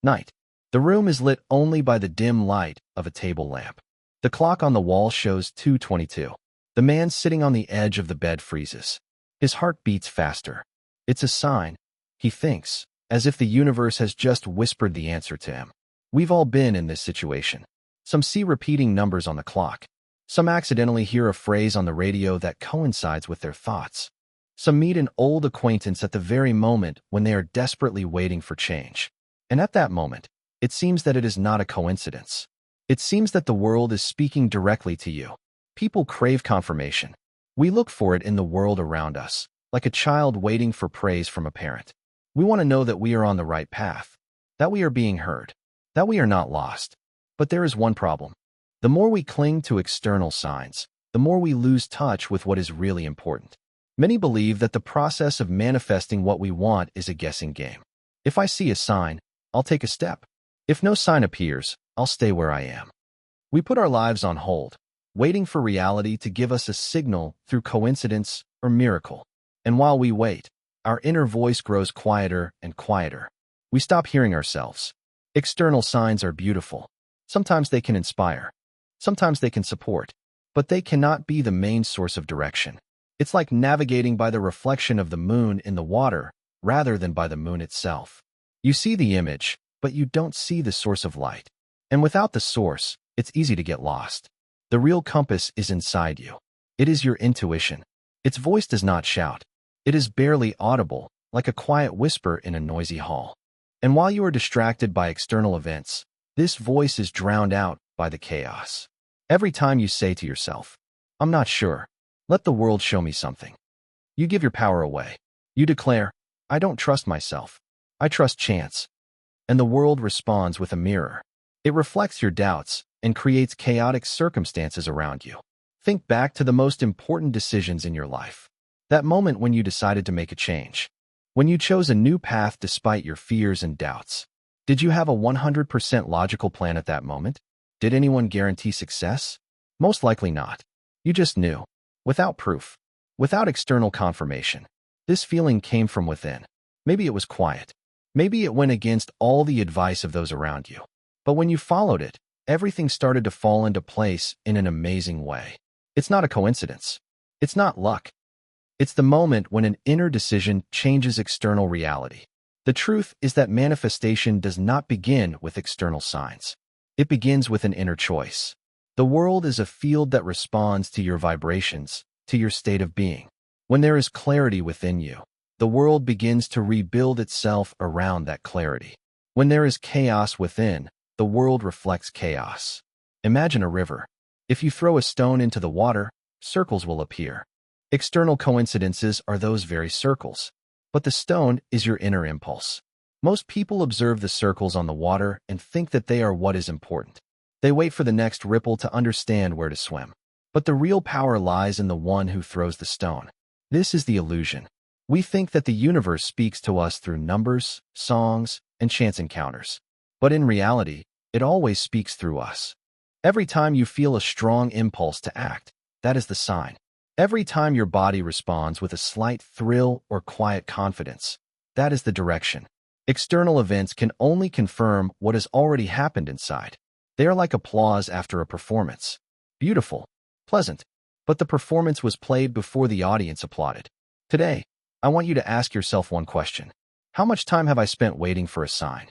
Night. The room is lit only by the dim light of a table lamp. The clock on the wall shows 2:22. The man sitting on the edge of the bed freezes. His heart beats faster. It's a sign, he thinks, as if the universe has just whispered the answer to him. We've all been in this situation. Some see repeating numbers on the clock. Some accidentally hear a phrase on the radio that coincides with their thoughts. Some meet an old acquaintance at the very moment when they are desperately waiting for change. And at that moment, it seems that it is not a coincidence. It seems that the world is speaking directly to you. People crave confirmation. We look for it in the world around us, like a child waiting for praise from a parent. We want to know that we are on the right path, that we are being heard, that we are not lost. But there is one problem. The more we cling to external signs, the more we lose touch with what is really important. Many believe that the process of manifesting what we want is a guessing game. If I see a sign, I'll take a step. If no sign appears, I'll stay where I am. We put our lives on hold, waiting for reality to give us a signal through coincidence or miracle. And while we wait, our inner voice grows quieter and quieter. We stop hearing ourselves. External signs are beautiful. Sometimes they can inspire. Sometimes they can support. But they cannot be the main source of direction. It's like navigating by the reflection of the moon in the water rather than by the moon itself. You see the image, but you don't see the source of light. And without the source, it's easy to get lost. The real compass is inside you. It is your intuition. Its voice does not shout. It is barely audible, like a quiet whisper in a noisy hall. And while you are distracted by external events, this voice is drowned out by the chaos. Every time you say to yourself, "I'm not sure. Let the world show me something," you give your power away. You declare, "I don't trust myself. I trust chance." And the world responds with a mirror. It reflects your doubts and creates chaotic circumstances around you. Think back to the most important decisions in your life. That moment when you decided to make a change. When you chose a new path despite your fears and doubts. Did you have a 100% logical plan at that moment? Did anyone guarantee success? Most likely not. You just knew. Without proof. Without external confirmation. This feeling came from within. Maybe it was quiet. Maybe it went against all the advice of those around you. But when you followed it, everything started to fall into place in an amazing way. It's not a coincidence. It's not luck. It's the moment when an inner decision changes external reality. The truth is that manifestation does not begin with external signs. It begins with an inner choice. The world is a field that responds to your vibrations, to your state of being. When there is clarity within you, the world begins to rebuild itself around that clarity. When there is chaos within, the world reflects chaos. Imagine a river. If you throw a stone into the water, circles will appear. External coincidences are those very circles. But the stone is your inner impulse. Most people observe the circles on the water and think that they are what is important. They wait for the next ripple to understand where to swim. But the real power lies in the one who throws the stone. This is the illusion. We think that the universe speaks to us through numbers, songs, and chance encounters. But in reality, it always speaks through us. Every time you feel a strong impulse to act, that is the sign. Every time your body responds with a slight thrill or quiet confidence, that is the direction. External events can only confirm what has already happened inside. They are like applause after a performance. Beautiful, pleasant, but the performance was played before the audience applauded. Today, I want you to ask yourself one question. How much time have I spent waiting for a sign?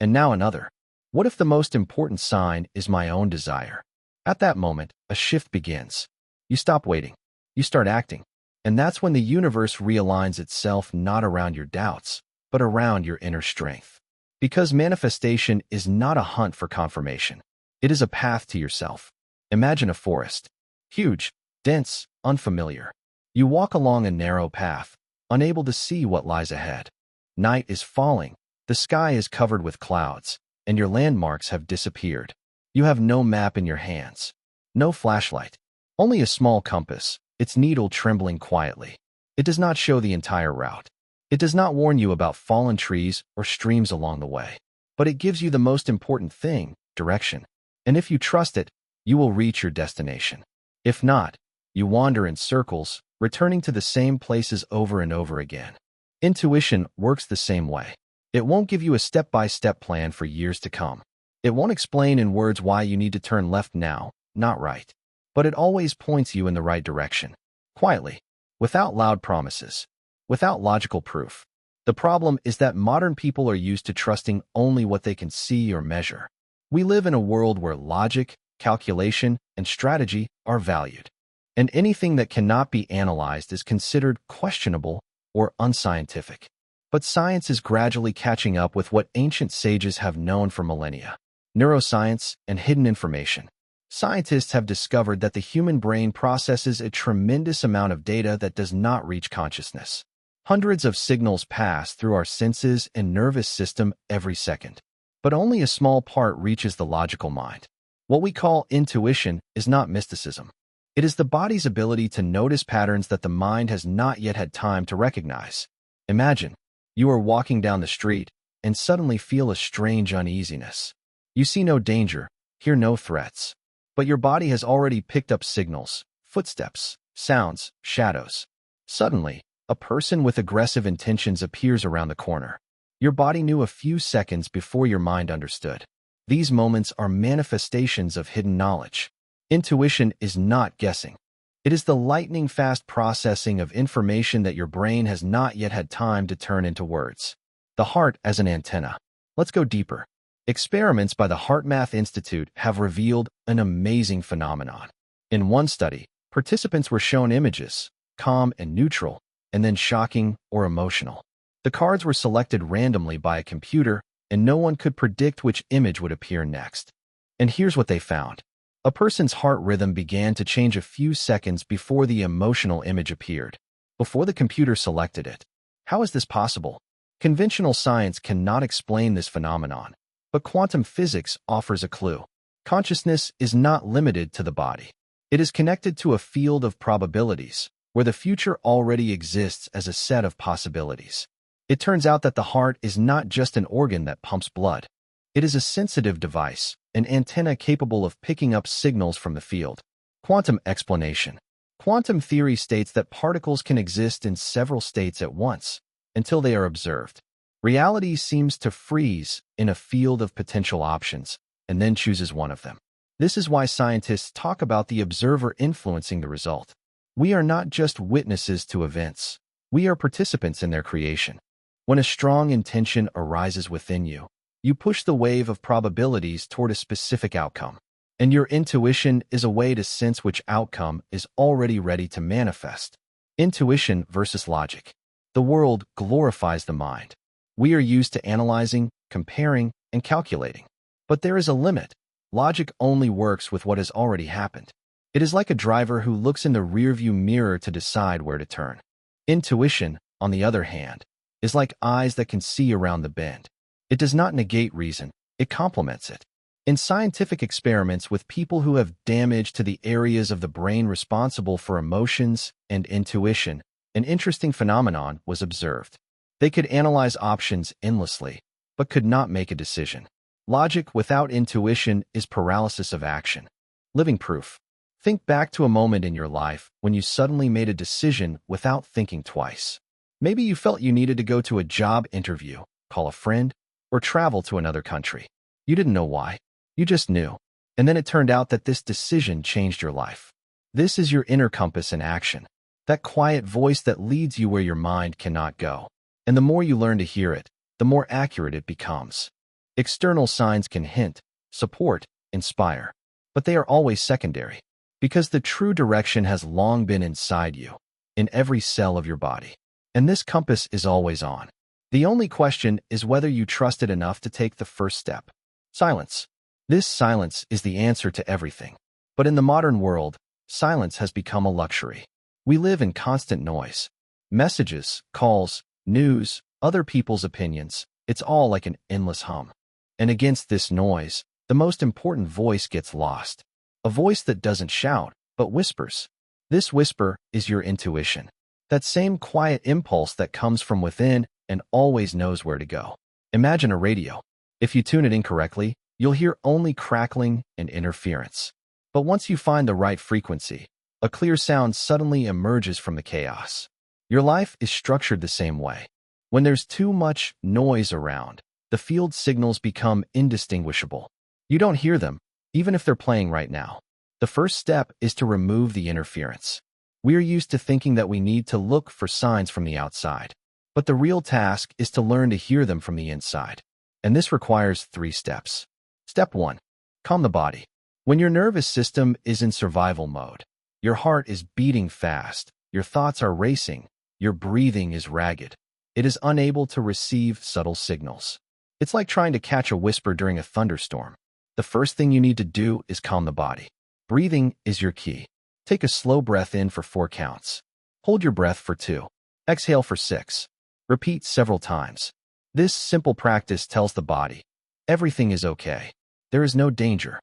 And now another. What if the most important sign is my own desire? At that moment, a shift begins. You stop waiting. You start acting. And that's when the universe realigns itself not around your doubts, but around your inner strength. Because manifestation is not a hunt for confirmation. It is a path to yourself. Imagine a forest. Huge, dense, unfamiliar. You walk along a narrow path, unable to see what lies ahead. Night is falling. The sky is covered with clouds, and your landmarks have disappeared. You have no map in your hands. No flashlight. Only a small compass, its needle trembling quietly. It does not show the entire route. It does not warn you about fallen trees or streams along the way. But it gives you the most important thing, direction. And if you trust it, you will reach your destination. If not, you wander in circles, returning to the same places over and over again. Intuition works the same way. It won't give you a step-by-step plan for years to come. It won't explain in words why you need to turn left now, not right. But it always points you in the right direction. Quietly, without loud promises, without logical proof. The problem is that modern people are used to trusting only what they can see or measure. We live in a world where logic, calculation, and strategy are valued. And anything that cannot be analyzed is considered questionable or unscientific. But science is gradually catching up with what ancient sages have known for millennia: neuroscience and hidden information. Scientists have discovered that the human brain processes a tremendous amount of data that does not reach consciousness. Hundreds of signals pass through our senses and nervous system every second. But only a small part reaches the logical mind. What we call intuition is not mysticism. It is the body's ability to notice patterns that the mind has not yet had time to recognize. Imagine, you are walking down the street and suddenly feel a strange uneasiness. You see no danger, hear no threats. But your body has already picked up signals, footsteps, sounds, shadows. Suddenly, a person with aggressive intentions appears around the corner. Your body knew a few seconds before your mind understood. These moments are manifestations of hidden knowledge. Intuition is not guessing. It is the lightning-fast processing of information that your brain has not yet had time to turn into words. The heart as an antenna. Let's go deeper. Experiments by the HeartMath Institute have revealed an amazing phenomenon. In one study, participants were shown images, calm and neutral, and then shocking or emotional. The cards were selected randomly by a computer, and no one could predict which image would appear next. And here's what they found. A person's heart rhythm began to change a few seconds before the emotional image appeared, before the computer selected it. How is this possible? Conventional science cannot explain this phenomenon, but quantum physics offers a clue. Consciousness is not limited to the body. It is connected to a field of probabilities, where the future already exists as a set of possibilities. It turns out that the heart is not just an organ that pumps blood. It is a sensitive device, an antenna capable of picking up signals from the field. Quantum explanation. Quantum theory states that particles can exist in several states at once, until they are observed. Reality seems to freeze in a field of potential options, and then chooses one of them. This is why scientists talk about the observer influencing the result. We are not just witnesses to events. We are participants in their creation. When a strong intention arises within you, you push the wave of probabilities toward a specific outcome. And your intuition is a way to sense which outcome is already ready to manifest. Intuition versus logic. The world glorifies the mind. We are used to analyzing, comparing, and calculating. But there is a limit. Logic only works with what has already happened. It is like a driver who looks in the rearview mirror to decide where to turn. Intuition, on the other hand, is like eyes that can see around the bend. It does not negate reason, it complements it. In scientific experiments with people who have damage to the areas of the brain responsible for emotions and intuition, an interesting phenomenon was observed. They could analyze options endlessly, but could not make a decision. Logic without intuition is paralysis of action. Living proof. Think back to a moment in your life when you suddenly made a decision without thinking twice. Maybe you felt you needed to go to a job interview, call a friend, or travel to another country. You didn't know why. You just knew. And then it turned out that this decision changed your life. This is your inner compass in action. That quiet voice that leads you where your mind cannot go. And the more you learn to hear it, the more accurate it becomes. External signs can hint, support, inspire. But they are always secondary. Because the true direction has long been inside you, in every cell of your body. And this compass is always on. The only question is whether you trust it enough to take the first step. Silence. This silence is the answer to everything. But in the modern world, silence has become a luxury. We live in constant noise. Messages, calls, news, other people's opinions, it's all like an endless hum. And against this noise, the most important voice gets lost. A voice that doesn't shout, but whispers. This whisper is your intuition. That same quiet impulse that comes from within and always knows where to go. Imagine a radio. If you tune it incorrectly, you'll hear only crackling and interference. But once you find the right frequency, a clear sound suddenly emerges from the chaos. Your life is structured the same way. When there's too much noise around, the field signals become indistinguishable. You don't hear them, even if they're playing right now. The first step is to remove the interference. We're used to thinking that we need to look for signs from the outside. But the real task is to learn to hear them from the inside. And this requires 3 steps. Step 1. Calm the body. When your nervous system is in survival mode, your heart is beating fast, your thoughts are racing, your breathing is ragged. It is unable to receive subtle signals. It's like trying to catch a whisper during a thunderstorm. The first thing you need to do is calm the body. Breathing is your key. Take a slow breath in for 4 counts. Hold your breath for 2. Exhale for 6. Repeat several times. This simple practice tells the body, everything is okay. There is no danger.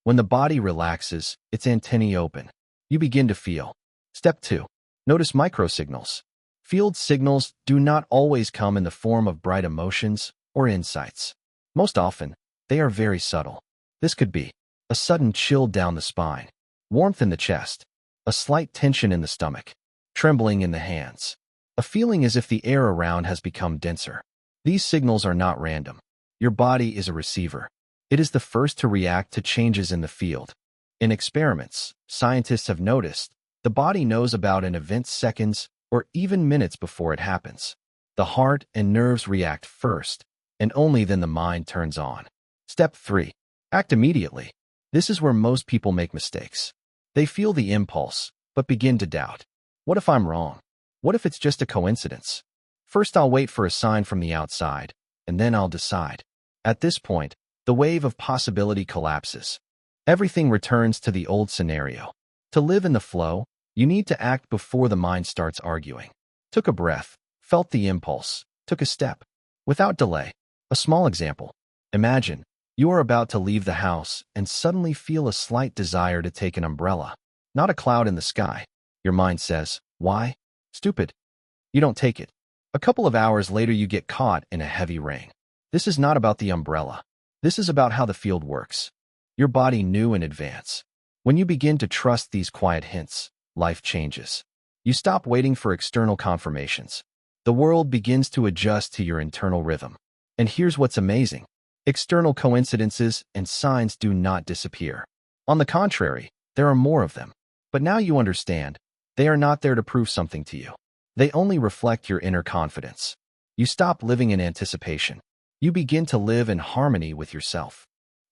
When the body relaxes, its antennae open. You begin to feel. Step 2. Notice microsignals. Field signals do not always come in the form of bright emotions or insights. Most often, they are very subtle. This could be a sudden chill down the spine, warmth in the chest, a slight tension in the stomach, trembling in the hands, a feeling as if the air around has become denser. These signals are not random. Your body is a receiver. It is the first to react to changes in the field. In experiments, scientists have noticed the body knows about an event seconds or even minutes before it happens. The heart and nerves react first, and only then the mind turns on. Step 3. Act immediately. This is where most people make mistakes. They feel the impulse, but begin to doubt. What if I'm wrong? What if it's just a coincidence? First, I'll wait for a sign from the outside, and then I'll decide. At this point, the wave of possibility collapses. Everything returns to the old scenario. To live in the flow, you need to act before the mind starts arguing. Took a breath, felt the impulse, took a step. Without delay. A small example. Imagine you are about to leave the house and suddenly feel a slight desire to take an umbrella. Not a cloud in the sky. Your mind says, why? Stupid. You don't take it. A couple of hours later you get caught in a heavy rain. This is not about the umbrella. This is about how the field works. Your body knew in advance. When you begin to trust these quiet hints, life changes. You stop waiting for external confirmations. The world begins to adjust to your internal rhythm. And here's what's amazing. External coincidences and signs do not disappear. On the contrary, there are more of them. But now you understand, they are not there to prove something to you. They only reflect your inner confidence. You stop living in anticipation. You begin to live in harmony with yourself.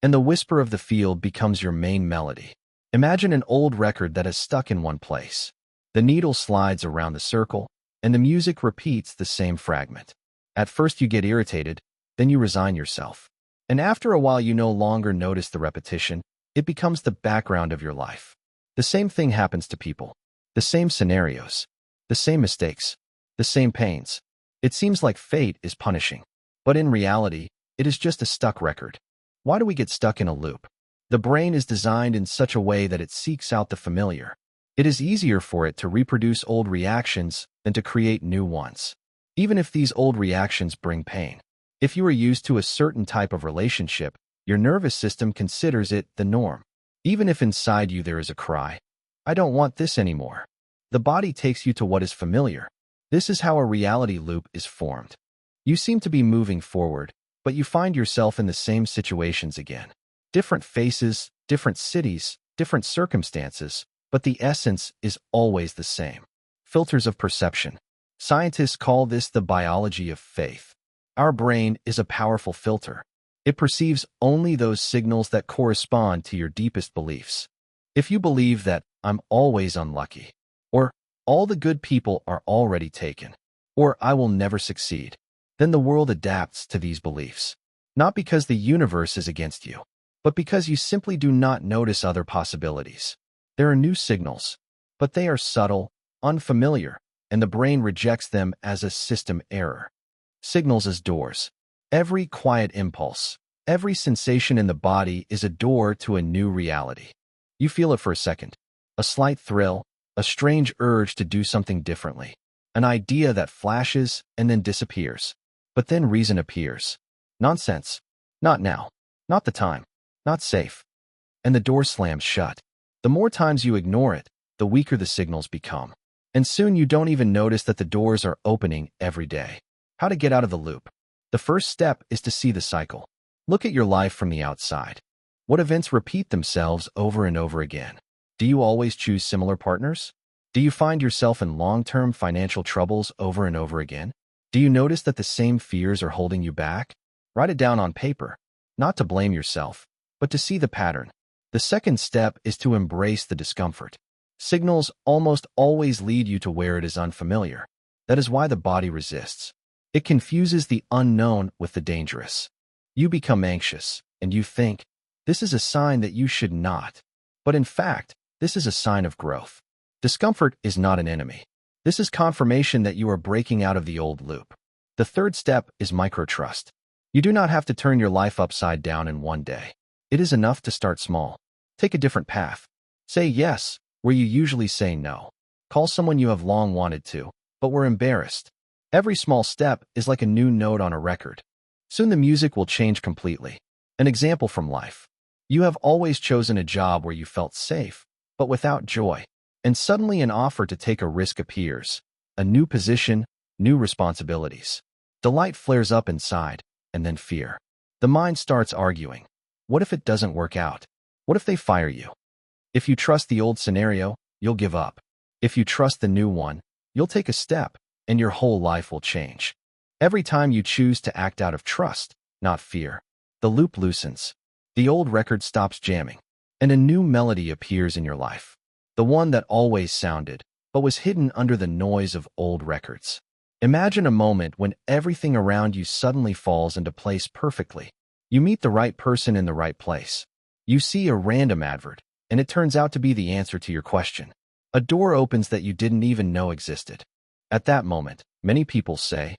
And the whisper of the field becomes your main melody. Imagine an old record that is stuck in one place. The needle slides around the circle, and the music repeats the same fragment. At first you get irritated, then you resign yourself. And after a while you no longer notice the repetition, it becomes the background of your life. The same thing happens to people. The same scenarios. The same mistakes. The same pains. It seems like fate is punishing. But in reality, it is just a stuck record. Why do we get stuck in a loop? The brain is designed in such a way that it seeks out the familiar. It is easier for it to reproduce old reactions than to create new ones, even if these old reactions bring pain. If you are used to a certain type of relationship, your nervous system considers it the norm. Even if inside you there is a cry, I don't want this anymore. The body takes you to what is familiar. This is how a reality loop is formed. You seem to be moving forward, but you find yourself in the same situations again. Different faces, different cities, different circumstances, but the essence is always the same. Filters of perception. Scientists call this the biology of faith. Our brain is a powerful filter. It perceives only those signals that correspond to your deepest beliefs. If you believe that I'm always unlucky, or all the good people are already taken, or I will never succeed, then the world adapts to these beliefs. Not because the universe is against you, but because you simply do not notice other possibilities. There are new signals, but they are subtle, unfamiliar, and the brain rejects them as a system error. Signals as doors. Every quiet impulse, every sensation in the body is a door to a new reality. You feel it for a second. A slight thrill, a strange urge to do something differently. An idea that flashes and then disappears. But then reason appears. Nonsense. Not now. Not the time. Not safe. And the door slams shut. The more times you ignore it, the weaker the signals become. And soon you don't even notice that the doors are opening every day. How to get out of the loop. The first step is to see the cycle. Look at your life from the outside. What events repeat themselves over and over again? Do you always choose similar partners? Do you find yourself in long-term financial troubles over and over again? Do you notice that the same fears are holding you back? Write it down on paper, not to blame yourself, but to see the pattern. The second step is to embrace the discomfort. Signals almost always lead you to where it is unfamiliar. That is why the body resists. It confuses the unknown with the dangerous. You become anxious, and you think, this is a sign that you should not. But in fact, this is a sign of growth. Discomfort is not an enemy. This is confirmation that you are breaking out of the old loop. The third step is microtrust. You do not have to turn your life upside down in one day. It is enough to start small. Take a different path. Say yes, where you usually say no. Call someone you have long wanted to, but were embarrassed. Every small step is like a new note on a record. Soon the music will change completely. An example from life. You have always chosen a job where you felt safe, but without joy. And suddenly an offer to take a risk appears. A new position, new responsibilities. Delight flares up inside, and then fear. The mind starts arguing. What if it doesn't work out? What if they fire you? If you trust the old scenario, you'll give up. If you trust the new one, you'll take a step, and your whole life will change. Every time you choose to act out of trust, not fear, the loop loosens. The old record stops jamming, and a new melody appears in your life. The one that always sounded, but was hidden under the noise of old records. Imagine a moment when everything around you suddenly falls into place perfectly. You meet the right person in the right place. You see a random advert, and it turns out to be the answer to your question. A door opens that you didn't even know existed. At that moment, many people say,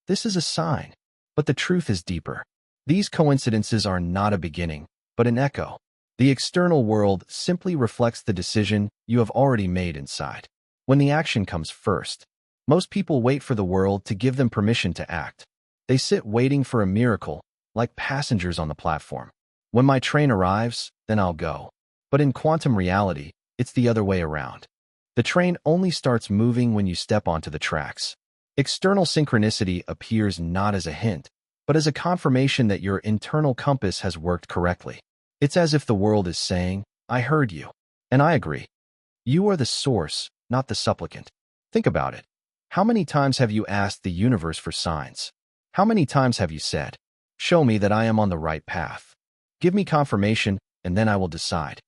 this is a sign. But the truth is deeper. These coincidences are not a beginning, but an echo. The external world simply reflects the decision you have already made inside. When the action comes first, most people wait for the world to give them permission to act. They sit waiting for a miracle, like passengers on the platform. When my train arrives, then I'll go. But in quantum reality, it's the other way around. The train only starts moving when you step onto the tracks. External synchronicity appears not as a hint, but as a confirmation that your internal compass has worked correctly. It's as if the world is saying, I heard you. And I agree. You are the source, not the supplicant. Think about it. How many times have you asked the universe for signs? How many times have you said, show me that I am on the right path? Give me confirmation, and then I will decide.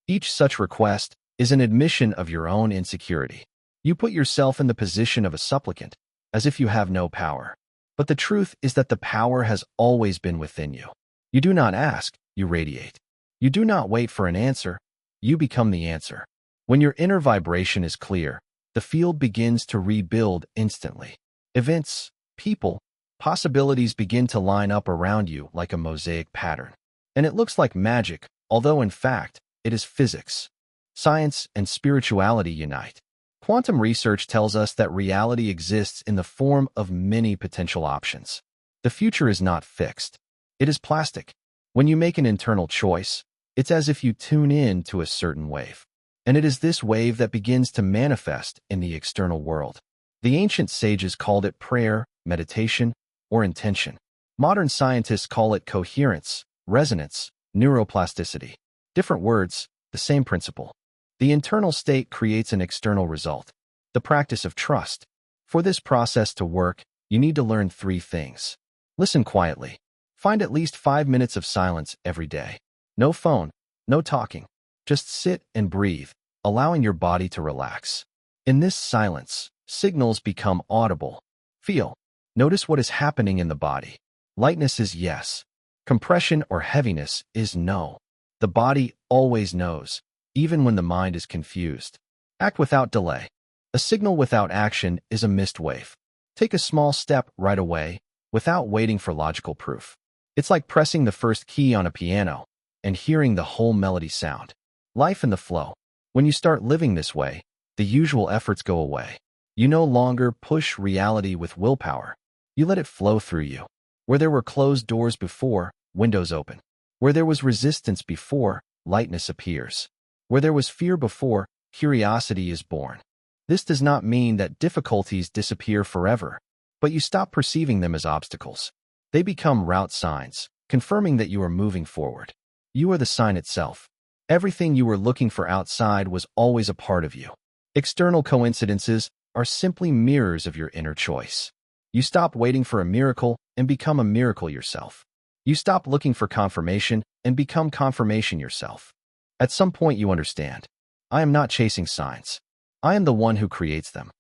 Each such request is an admission of your own insecurity. You put yourself in the position of a supplicant, as if you have no power. But the truth is that the power has always been within you. You do not ask, you radiate. You do not wait for an answer, you become the answer. When your inner vibration is clear, the field begins to rebuild instantly. Events, people, possibilities begin to line up around you like a mosaic pattern. And it looks like magic, although in fact, it is physics. Science and spirituality unite. Quantum research tells us that reality exists in the form of many potential options. The future is not fixed. It is plastic. When you make an internal choice, it's as if you tune in to a certain wave. And it is this wave that begins to manifest in the external world. The ancient sages called it prayer, meditation, or intention. Modern scientists call it coherence, resonance, neuroplasticity. Different words, the same principle. The internal state creates an external result. The practice of trust. For this process to work, you need to learn 3 things. Listen quietly. Find at least 5 minutes of silence every day. No phone, no talking. Just sit and breathe, allowing your body to relax. In this silence, signals become audible. Feel. Notice what is happening in the body. Lightness is yes. Compression or heaviness is no. The body always knows, even when the mind is confused. Act without delay. A signal without action is a missed wave. Take a small step right away, without waiting for logical proof. It's like pressing the first key on a piano and hearing the whole melody sound. Life in the flow. When you start living this way, the usual efforts go away. You no longer push reality with willpower. You let it flow through you. Where there were closed doors before, windows open. Where there was resistance before, lightness appears. Where there was fear before, curiosity is born. This does not mean that difficulties disappear forever. but you stop perceiving them as obstacles. They become route signs, confirming that you are moving forward. You are the sign itself. Everything you were looking for outside was always a part of you. External coincidences are simply mirrors of your inner choice. You stop waiting for a miracle and become a miracle yourself. You stop looking for confirmation and become confirmation yourself. At some point you understand, I am not chasing signs. I am the one who creates them.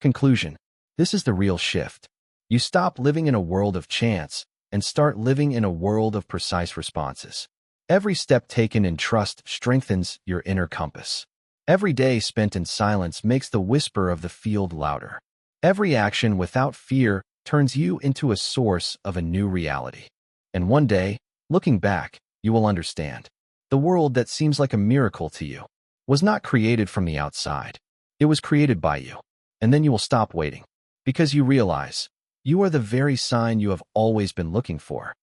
Conclusion. This is the real shift. You stop living in a world of chance and start living in a world of precise responses. Every step taken in trust strengthens your inner compass. Every day spent in silence makes the whisper of the field louder. Every action without fear turns you into a source of a new reality. And one day, looking back, you will understand. The world that seems like a miracle to you was not created from the outside. It was created by you. And then you will stop waiting, because you realize you are the very sign you have always been looking for.